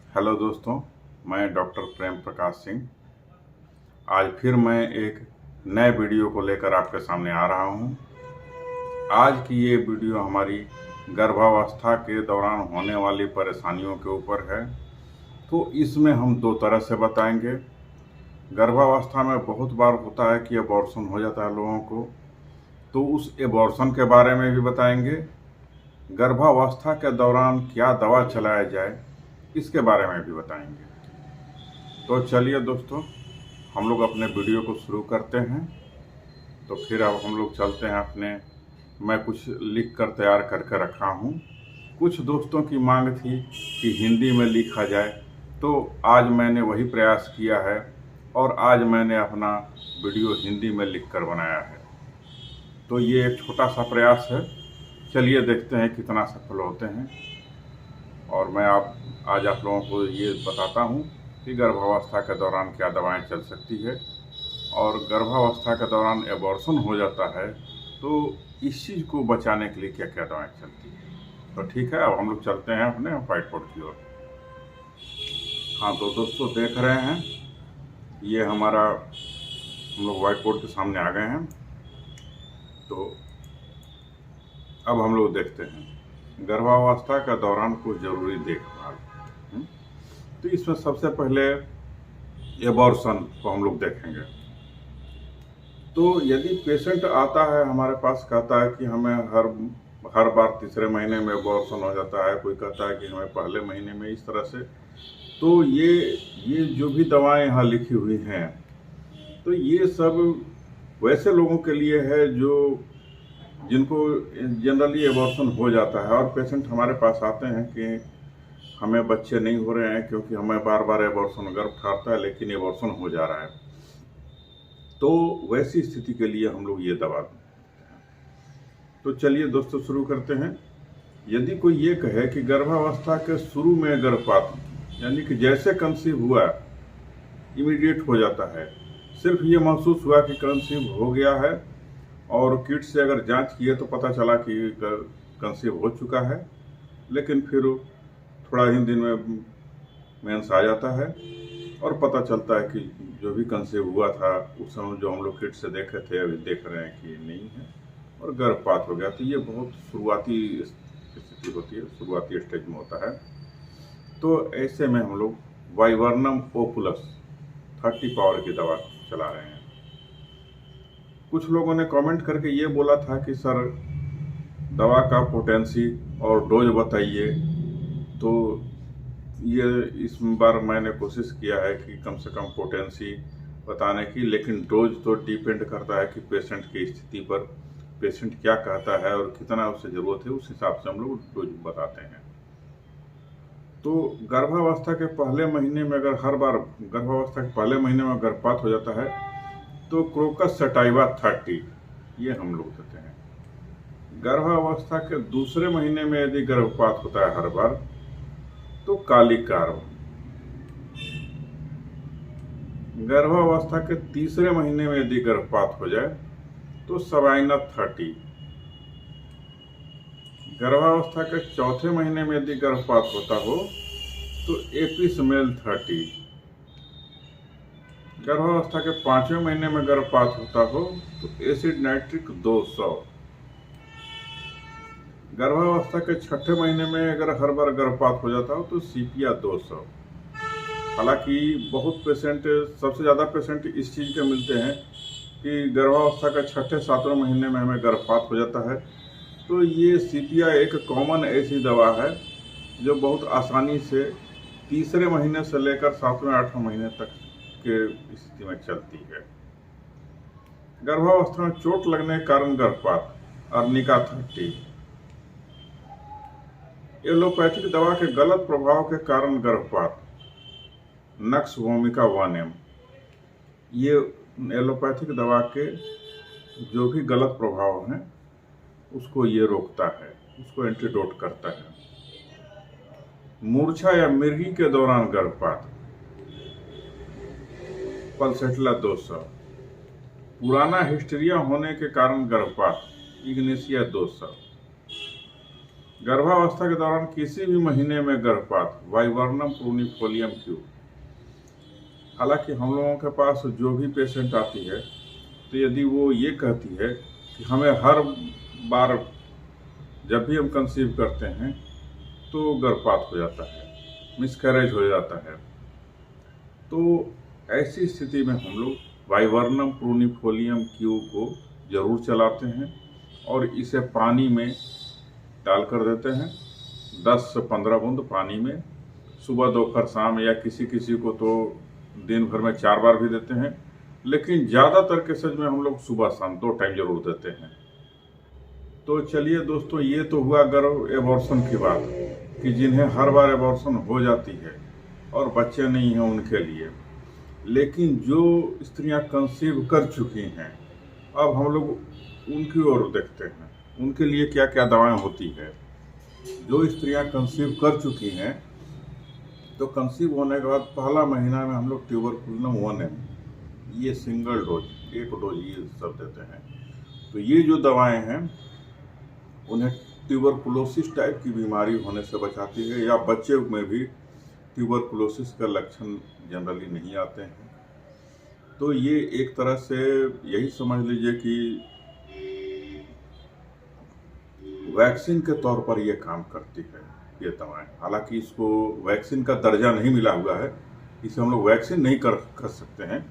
Hello दोस्तों, मैं doctor Prem Prakash Singh आज फिर मैं एक नए वीडियो को लेकर आपके सामने आ रहा हूं। आज की ये वीडियो हमारी गर्भावस्था के दौरान होने वाली परेशानियों के ऊपर है। तो इसमें हम दो तरह से बताएंगे। गर्भावस्था में बहुत बार होता है कि अबॉर्शन हो जाता है लोगों को, तो उस एबॉर्शन के बारे में भी बताएंगे। गर्भावस्था के दौरान क्या दवा चलाया जाए इसके बारे में भी बताएंगे। तो चलिए दोस्तों, हम लोग अपने वीडियो को शुरू करते हैं। तो फिर अब हम लोग चलते हैं अपने, मैं कुछ लिख कर तैयार करके रखा हूँ। कुछ दोस्तों की मांग थी कि हिंदी में लिखा जाए, तो आज मैंने वही प्रयास किया है और आज मैंने अपना वीडियो हिंदी में लिख कर बनाया है। तो ये एक छोटा सा प्रयास है, चलिए देखते हैं कितना सफल होते हैं। और मैं आज आप लोगों को ये बताता हूँ कि गर्भावस्था के दौरान क्या दवाएं चल सकती है, और गर्भावस्था के दौरान एबॉर्शन हो जाता है तो इस चीज़ को बचाने के लिए क्या क्या दवाएं चलती है। तो ठीक है, अब हम लोग चलते हैं अपने व्हाइट बोर्ड की ओर। हाँ तो दोस्तों, देख रहे हैं ये हमारा, हम लोग व्हाइट बोर्ड के सामने आ गए हैं। तो अब हम लोग देखते हैं गर्भावस्था के दौरान कुछ जरूरी देखभाल। तो इसमें सबसे पहले एबॉर्शन को हम लोग देखेंगे। तो यदि पेशेंट आता है हमारे पास, कहता है कि हमें हर बार तीसरे महीने में एबॉर्शन हो जाता है, कोई कहता है कि हमें पहले महीने में, इस तरह से, तो ये जो भी दवाएं यहाँ लिखी हुई हैं, तो ये सब वैसे लोगों के लिए है जो जिनको जनरली एबॉर्शन हो जाता है, और पेशेंट हमारे पास आते हैं कि हमें बच्चे नहीं हो रहे हैं क्योंकि हमें बार बार एबॉर्शन, गर्भ ठहरता है लेकिन एबॉर्शन हो जा रहा है। तो वैसी स्थिति के लिए हम लोग ये दवा देते हैं। तो चलिए दोस्तों शुरू करते हैं। यदि कोई ये कहे कि गर्भावस्था के शुरू में गर्भपात, यानी कि जैसे कंसीव हुआ इमीडिएट हो जाता है, सिर्फ ये महसूस हुआ कि कंसीव हो गया है, और किट से अगर जांच किए तो पता चला कि कंसीव हो चुका है, लेकिन फिर थोड़ा ही दिन में मेंस आ जाता है और पता चलता है कि जो भी कंसीव हुआ था उस समय जो हम लोग किट से देखे थे अभी देख रहे हैं कि नहीं है, और गर्भपात हो गया। तो ये बहुत शुरुआती स्थिति होती है, शुरुआती स्टेज में होता है। तो ऐसे में हम लोग वाइवर्नम ओपुलस 30 पावर की दवा चला रहे हैं। कुछ लोगों ने कमेंट करके ये बोला था कि सर दवा का पोटेंसी और डोज बताइए। तो ये इस बार मैंने कोशिश किया है कि कम से कम पोटेंसी बताने की, लेकिन डोज तो डिपेंड करता है कि पेशेंट की स्थिति पर, पेशेंट क्या कहता है और कितना उसे ज़रूरत है, उस हिसाब से हम लोग डोज बताते हैं। तो गर्भावस्था के पहले महीने में, अगर हर बार गर्भावस्था के पहले महीने में गर्भपात हो जाता है तो क्रोकस सटाइवा 30 ये हम लोग देते हैं। गर्भावस्था के दूसरे महीने में यदि गर्भपात होता है हर बार, तो काली कार्ब। गर्भावस्था के तीसरे महीने में यदि गर्भपात हो जाए तो सवाइना 30। गर्भावस्था के चौथे महीने में यदि गर्भपात होता हो तो एपिसमेल 30। गर्भावस्था के 5वें महीने में गर्भपात होता हो तो एसिड नाइट्रिक 200। गर्भावस्था के 6ठे महीने में अगर हर बार गर्भपात हो जाता हो तो सीपिया 200। हालांकि बहुत पेशेंट, सबसे ज़्यादा पेशेंट इस चीज़ के मिलते हैं कि गर्भावस्था के 6ठे-7वें महीने में हमें गर्भपात हो जाता है। तो ये सीपिया एक कॉमन ऐसी दवा है जो बहुत आसानी से तीसरे महीने से लेकर 7वें-8वें महीने तक के स्थिति में चलती है। गर्भावस्था में चोट लगने के कारण गर्भपात, अर्निका 30। एलोपैथिक दवा के गलत प्रभाव के कारण गर्भपात, नक्स वोमिका 1M। ये एलोपैथिक दवा के जो भी गलत प्रभाव हैं उसको ये रोकता है, उसको एंटीडोट करता है। मूर्छा या मिर्गी के दौरान गर्भपात, पल्सेटला 200। पुराना हिस्टीरिया होने के कारण गर्भपात, इग्नेशिया 200। गर्भावस्था के दौरान किसी भी महीने में गर्भपात वाइवर्नम प्रूनिफोलियम क्यू। हालांकि हम लोगों के पास जो भी पेशेंट आती है तो यदि वो ये कहती है कि हमें हर बार जब भी हम कंसीव करते हैं तो गर्भपात हो जाता है, मिसकैरेज हो जाता है, तो ऐसी स्थिति में हम लोग वाइवर्नम प्रूनिफोलियम क्यू को ज़रूर चलाते हैं और इसे पानी में डाल कर देते हैं, 10 से 15 बूंद पानी में, सुबह दोपहर शाम, या किसी किसी को तो दिन भर में 4 बार भी देते हैं, लेकिन ज़्यादातर केसेज में हम लोग सुबह शाम 2 टाइम जरूर देते हैं। तो चलिए दोस्तों, ये तो हुआ गर्भ एबॉर्शन की बात कि जिन्हें हर बार एबॉर्शन हो जाती है और बच्चे नहीं हैं उनके लिए। लेकिन जो स्त्रियां कंसीव कर चुकी हैं, अब हम लोग उनकी ओर देखते हैं, उनके लिए क्या क्या दवाएं होती है। जो स्त्रियां कंसीव कर चुकी हैं तो कंसीव होने के बाद पहला महीना में हम लोग ट्यूबरकुलिनम 1M, ये सिंगल डोज, 1 डोज ये सब देते हैं। तो ये जो दवाएं हैं उन्हें ट्यूबरकुलोसिस टाइप की बीमारी होने से बचाती है, या बच्चे में भी ट्यूबरकुलोसिस का लक्षण जनरली नहीं आते हैं। तो ये एक तरह से यही समझ लीजिए कि वैक्सीन के तौर पर ये काम करती है ये दवाएं। हालांकि इसको वैक्सीन का दर्जा नहीं मिला हुआ है, इसे हम लोग वैक्सीन नहीं कर सकते हैं,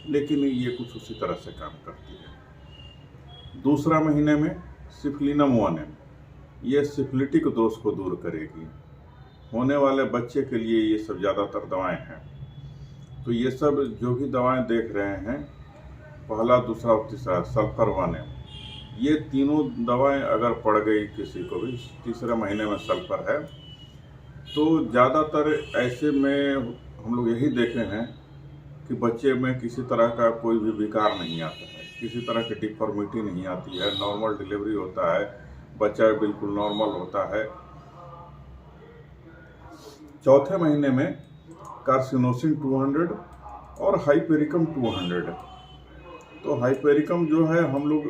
लेकिन ये कुछ उसी तरह से काम करती है। दूसरा महीने में सिफलिनम 1M, ये सिफिलिटिक दोष को दूर करेगी। होने वाले बच्चे के लिए ये सब ज़्यादातर दवाएं हैं। तो ये सब जो भी दवाएं देख रहे हैं, पहला, दूसरा और तीसरा, सल्फर 1M, ये तीनों दवाएं अगर पड़ गई किसी को भी, तीसरे महीने में सल्फर है, तो ज़्यादातर ऐसे में हम लोग यही देखे हैं कि बच्चे में किसी तरह का कोई भी विकार नहीं आता है, किसी तरह की डिफॉर्मिटी नहीं आती है, नॉर्मल डिलीवरी होता है, बच्चा बिल्कुल नॉर्मल होता है। चौथे महीने में कार्सिनोसिन 200 और हाइपेरिकम 200। तो हाइपेरिकम जो है हम लोग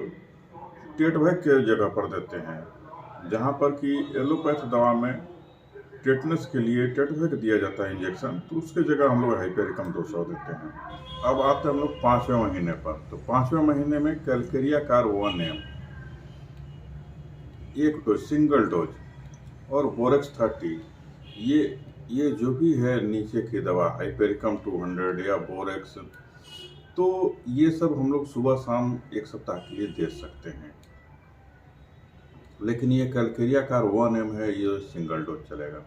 टेटवैक के जगह पर देते हैं, जहाँ पर कि एलोपैथ दवा में टेटनस के लिए टेटवैक दिया जाता है इंजेक्शन, तो उसके जगह हम लोग हाइपेरिकम 200 देते हैं। अब आते हैं हम लोग 5वें महीने पर। तो 5वें महीने में Calcarea car 1M, 1 dose, single dose, और बोरेक्स 30, ये जो भी है नीचे की दवा, हाइपेरिकम 200 या बोरेक्स, तो ये सब हम लोग सुबह शाम 1 सप्ताह के लिए दे सकते हैं। लेकिन ये कैलकेरिया कार 1M है, ये सिंगल डोज चलेगा।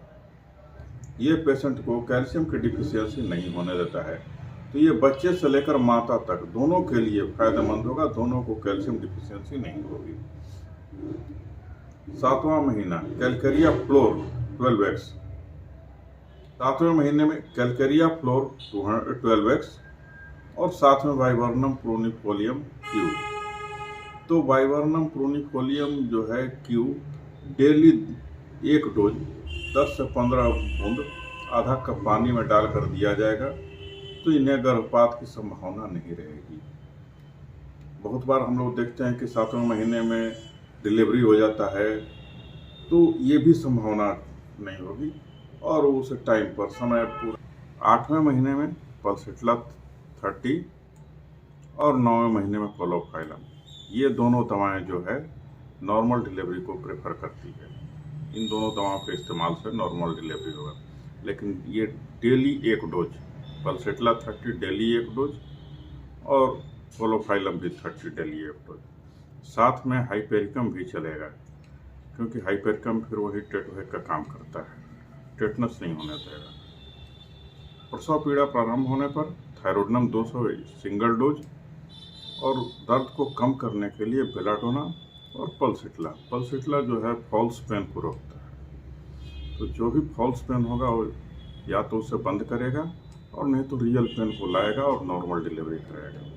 ये पेशेंट को कैल्शियम की डिफिशियंसी नहीं होने देता है, तो ये बच्चे से लेकर माता तक दोनों के लिए फायदेमंद होगा, दोनों को कैल्शियम डिफिशियंसी नहीं होगी। 7वां महीना कैलकेरिया फ्लोर 12X, 7वें महीने में कैलकेरिया फ्लोर 12X और साथ में वाइवर्नम प्रूनिफोलियम क्यू। तो वाइवर्नम प्रूनिफोलियम जो है क्यू डेली 1 डोज 10 से 15 बूंद आधा कप पानी में डालकर दिया जाएगा, तो इन्हें गर्भपात की संभावना नहीं रहेगी। बहुत बार हम लोग देखते हैं कि 7वें महीने में डिलीवरी हो जाता है, तो ये भी संभावना नहीं होगी और उस टाइम पर समय पूरा। 8वें महीने में पल्सेट्ला 30 और 9वें महीने में कोलोफाइलम, ये दोनों दवाएं जो है नॉर्मल डिलीवरी को प्रेफर करती है। इन दोनों दवाओं के इस्तेमाल से नॉर्मल डिलीवरी होगा। लेकिन ये डेली 1 डोज, पल्सेट्ला 30 डेली 1 डोज और कोलोफाइलम भी 30 डेली 1 डोज। साथ में हाइपेरिकम भी चलेगा, क्योंकि हाइपेरिकम फिर वही टेटवैक का काम करता है, टेटनस नहीं होने देगा। प्रसव पीड़ा प्रारंभ होने पर थायरोडिनम 200 सिंगल डोज, और दर्द को कम करने के लिए बेलाडोना और पल्सेट्ला जो है फॉल्स पेन को रोकता है। तो जो भी फॉल्स पेन होगा वो या तो उसे बंद करेगा और नहीं तो रियल पेन को लाएगा और नॉर्मल डिलीवरी कराएगा।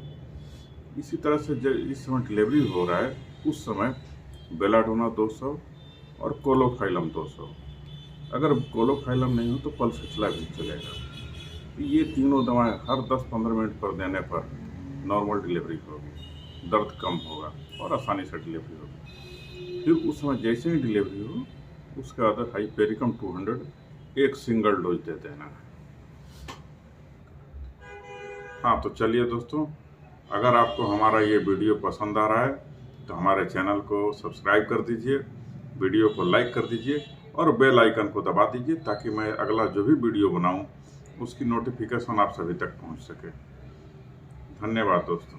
इसी तरह से जब इस समय डिलीवरी हो रहा है उस समय बेलाडोना 200 और कोलोफाइलम 200, अगर कोलोफाइलम नहीं हो तो पल्सेट्ला भी चलेगा। ये तीनों दवाएं हर 10-15 मिनट पर देने पर नॉर्मल डिलीवरी होगी, दर्द कम होगा और आसानी से डिलीवरी होगी। फिर उस समय जैसे ही डिलीवरी हो उसके बाद हाइपेरिकम 200 एक सिंगल डोज दे देना। हाँ, तो चलिए दोस्तों, अगर आपको हमारा ये वीडियो पसंद आ रहा है तो हमारे चैनल को सब्सक्राइब कर दीजिए, वीडियो को लाइक कर दीजिए और बेल आइकन को दबा दीजिए ताकि मैं अगला जो भी वीडियो बनाऊं उसकी नोटिफिकेशन आप सभी तक पहुंच सके। धन्यवाद दोस्तों।